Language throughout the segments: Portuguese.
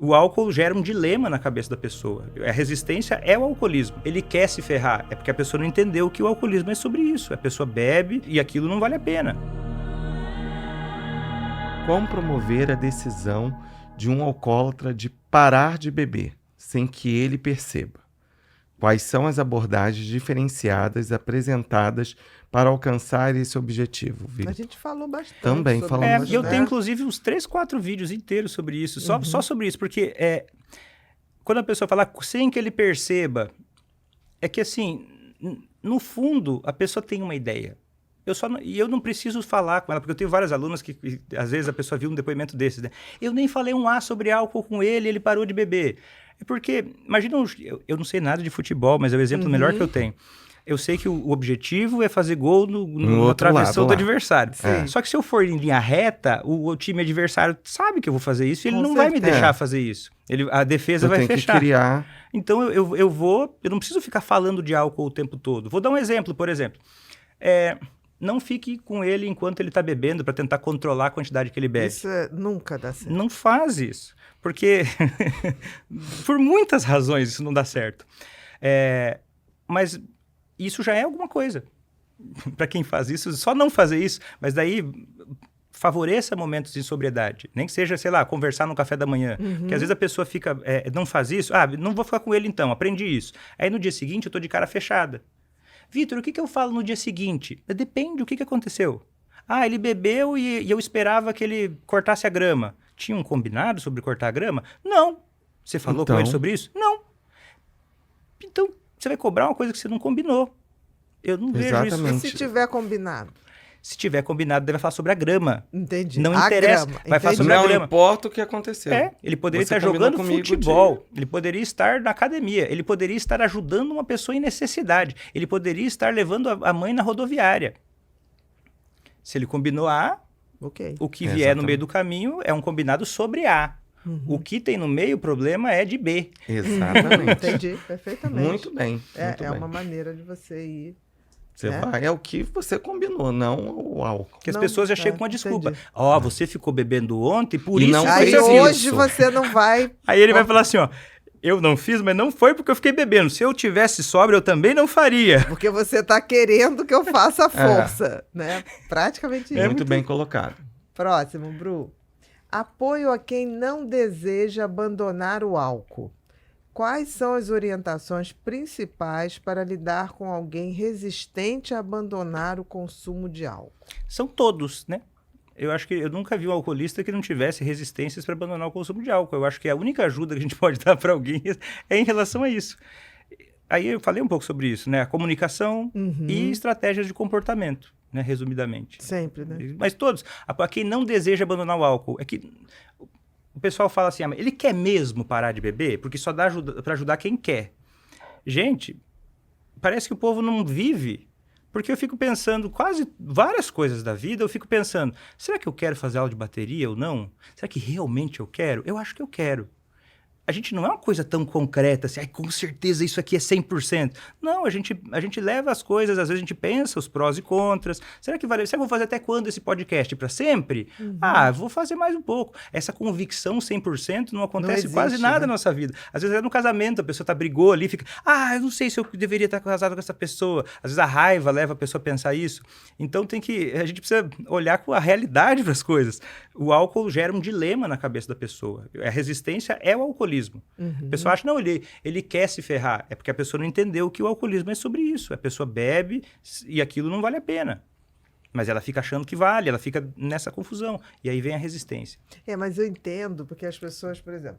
O álcool gera um dilema na cabeça da pessoa. A resistência é o alcoolismo. Ele quer se ferrar. É porque a pessoa não entendeu que o alcoolismo é sobre isso. A pessoa bebe e aquilo não vale a pena. Como promover a decisão de um alcoólatra de parar de beber, sem que ele perceba? Quais são as abordagens diferenciadas apresentadas para alcançar esse objetivo, Vitor? A gente falou bastante. Também sobre falamos isso, Eu né? tenho, inclusive, uns 3, 4 vídeos inteiros sobre isso. Só sobre isso. Porque quando a pessoa fala sem que ele perceba, é que, assim, no fundo, a pessoa tem uma ideia. Eu não preciso falar com ela, porque eu tenho várias alunas que às vezes a pessoa viu um depoimento desses, né? Eu nem falei um A sobre álcool com ele parou de beber. É porque, imagina, eu não sei nada de futebol, mas é o exemplo melhor que eu tenho. Eu sei que o objetivo é fazer gol no travessão do adversário. Só que se eu for em linha reta, o time adversário sabe que eu vou fazer isso e ele não vai me deixar fazer isso. A defesa vai fechar. Que criar... Então eu não preciso ficar falando de álcool o tempo todo. Vou dar um exemplo, por exemplo. Não fique com ele enquanto ele está bebendo para tentar controlar a quantidade que ele bebe. Isso nunca dá certo. Não faz isso. Porque, por muitas razões, isso não dá certo. Mas isso já é alguma coisa. Para quem faz isso, só não fazer isso, mas daí favoreça momentos de sobriedade. Nem que seja, sei lá, conversar no café da manhã. Porque às vezes a pessoa fica, não faz isso, não vou ficar com ele então, aprendi isso. Aí no dia seguinte eu estou de cara fechada. Vitor, o que eu falo no dia seguinte? Depende, o que aconteceu? Ele bebeu e eu esperava que ele cortasse a grama. Tinha um combinado sobre cortar a grama? Não. Você falou com ele sobre isso? Não. Então, você vai cobrar uma coisa que você não combinou. Eu não vejo isso. E se tiver combinado? Se tiver combinado, deve falar sobre a grama. Entendi. Não interessa. Vai falar sobre a grama. Não importa o que aconteceu. Ele poderia estar jogando futebol. Ele poderia estar na academia. Ele poderia estar ajudando uma pessoa em necessidade. Ele poderia estar levando a mãe na rodoviária. Se ele combinou A, o que vier no meio do caminho é um combinado sobre A. O que tem no meio, o problema é de B. Exatamente. Entendi, perfeitamente. Muito bem. Uma maneira de você ir... Você vai, é o que você combinou, não o álcool. Porque as pessoas já chegam com a desculpa. Você ficou bebendo ontem, por e isso não aí hoje você não vai... Aí ele vai falar assim, eu não fiz, mas não foi porque eu fiquei bebendo. Se eu tivesse sóbrio, eu também não faria. Porque você está querendo que eu faça força, né? Praticamente isso. Muito bem colocado. Próximo, Bru. Apoio a quem não deseja abandonar o álcool. Quais são as orientações principais para lidar com alguém resistente a abandonar o consumo de álcool? São todos, né? Eu acho que eu nunca vi um alcoolista que não tivesse resistências para abandonar o consumo de álcool. Eu acho que a única ajuda que a gente pode dar para alguém é em relação a isso. Aí eu falei um pouco sobre isso, né? A comunicação e estratégias de comportamento, né? Resumidamente. Sempre, né? Mas todos. A quem não deseja abandonar o álcool, é que... O pessoal fala assim, ele quer mesmo parar de beber? Porque só dá para ajudar quem quer. Gente, parece que o povo não vive. Porque eu fico pensando, várias coisas da vida, eu fico pensando, será que eu quero fazer aula de bateria ou não? Será que realmente eu quero? Eu acho que eu quero. A gente não é uma coisa tão concreta, assim, com certeza isso aqui é 100%. Não, a gente leva as coisas, às vezes a gente pensa os prós e contras. Será que eu vou fazer até quando esse podcast? Para sempre? Vou fazer mais um pouco. Essa convicção 100% não acontece quase nada na nossa vida. Às vezes é no casamento, a pessoa brigou ali, fica, eu não sei se eu deveria estar casado com essa pessoa. Às vezes a raiva leva a pessoa a pensar isso. Então a gente precisa olhar com a realidade para as coisas. O álcool gera um dilema na cabeça da pessoa. A resistência é o alcoolismo. A pessoa acha, não, ele quer se ferrar. É porque a pessoa não entendeu que o alcoolismo é sobre isso. A pessoa bebe e aquilo não vale a pena. Mas ela fica achando que vale, ela fica nessa confusão. E aí vem a resistência. Mas eu entendo, porque as pessoas, por exemplo,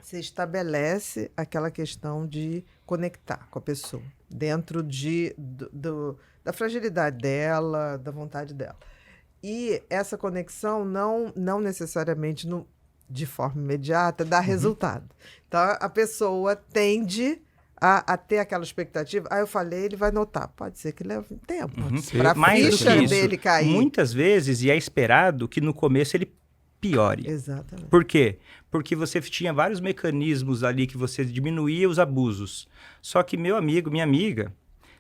você estabelece aquela questão de conectar com a pessoa, dentro da fragilidade dela, da vontade dela. E essa conexão não necessariamente de forma imediata, dá resultado. Então, a pessoa tende a ter aquela expectativa. Eu falei, ele vai notar. Pode ser que leve tempo. Para a ficha dele cair. Muitas vezes, e é esperado que no começo ele piore. Exatamente. Por quê? Porque você tinha vários mecanismos ali que você diminuía os abusos. Só que, meu amigo, minha amiga,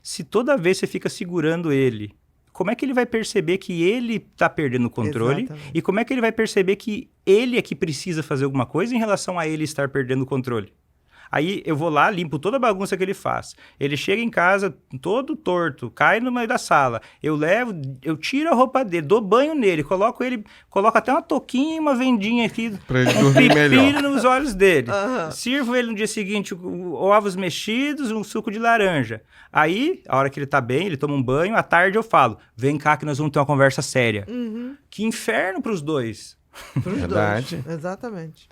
se toda vez você fica segurando ele, como é que ele vai perceber que ele tá perdendo o controle? Exatamente. E como é que ele vai perceber que ele é que precisa fazer alguma coisa em relação a ele estar perdendo o controle? Aí eu vou lá, limpo toda a bagunça que ele faz. Ele chega em casa todo torto, cai no meio da sala. Eu levo, eu tiro a roupa dele, dou banho nele, coloco até uma touquinha e uma vendinha aqui, Pra ele dormir melhor. nos olhos dele. Aham. Sirvo ele no dia seguinte ovos mexidos, um suco de laranja. Aí, a hora que ele tá bem, ele toma um banho, à tarde eu falo, vem cá que nós vamos ter uma conversa séria. Que inferno pros dois. Pros Verdade. dois. Exatamente.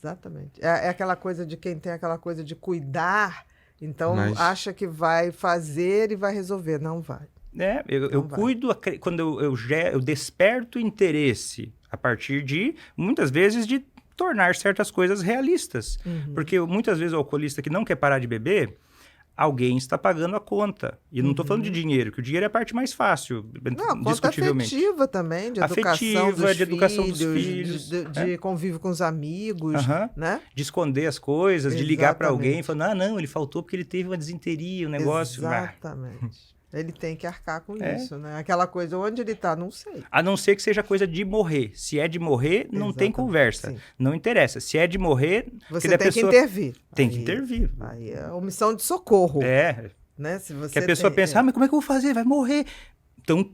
Exatamente. É aquela coisa de quem tem aquela coisa de cuidar, então Mas- acha que vai fazer e vai resolver. Não vai. Eu vai. cuido, quando eu desperto interesse a partir de, muitas vezes, de tornar certas coisas realistas. Porque muitas vezes o alcoolista que não quer parar de beber, alguém está pagando a conta. E não estou falando de dinheiro, que o dinheiro é a parte mais fácil, Não, conta discutivelmente. afetiva também, de Afetiva, de educação dos filhos, filhos, de convívio com os amigos, Aham. né? De esconder as coisas, de ligar para alguém Exatamente. falando, não, ele faltou porque ele teve uma desinteria, um negócio. Exatamente. Ele tem que arcar com É. isso, né? Aquela coisa, onde ele tá, não sei. A não ser que seja coisa de morrer. Se é de morrer, não tem Exatamente, conversa. sim. Não interessa. Se é de morrer, Você daí a tem pessoa que intervir. tem que Aí- intervir. Aí é omissão de socorro, É, né? Se você que a pessoa tem- pensa, mas como é que eu vou fazer? Vai morrer. Então,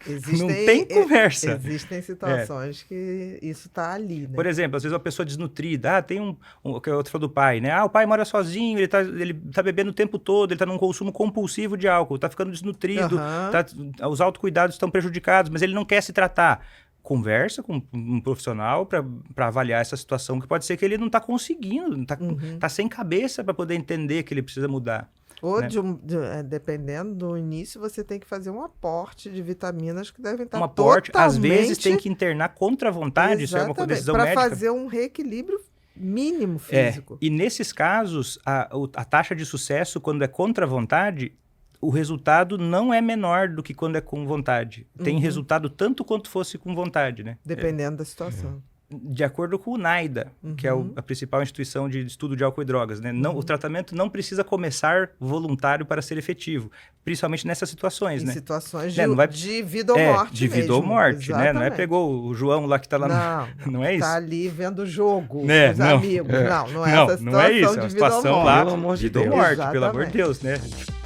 Existem- não tem conversa. Existem situações que isso tá ali, né? Por exemplo, às vezes uma pessoa desnutrida, tem que é outro falou do pai, né? O pai mora sozinho, ele tá bebendo o tempo todo, ele tá num consumo compulsivo de álcool, tá ficando desnutrido, Aham. os autocuidados estão prejudicados, mas ele não quer se tratar. Conversa com um profissional para avaliar essa situação, que pode ser que ele não tá conseguindo, tá sem cabeça para poder entender que ele precisa mudar. Ou né? dependendo do início, você tem que fazer um aporte de vitaminas que devem estar Um aporte, às vezes totalmente- tem que internar contra a vontade, isso é uma Exatamente, decisão para médica. fazer um reequilíbrio mínimo É, físico. e nesses casos, a taxa de sucesso, quando é contra a vontade, o resultado não é menor do que quando é com vontade. Tem resultado tanto quanto fosse com vontade, né? Dependendo da situação. De acordo com o NAIDA, que é a principal instituição de estudo de álcool e drogas, né? O tratamento não precisa começar voluntário para ser efetivo, principalmente nessas situações, Em né? situações Né, não vai- de vida ou morte de vida ou mesmo. morte, né? Não é Exatamente. pegou o João lá que tá lá Não, Não é isso? tá ali vendo o jogo Né, com os não. amigos. Não é Não, essa situação não é isso, é de uma vida ou situação morte. lá, Pelo amor de vida ou Deus. morte, pelo amor de Exatamente. Deus, né?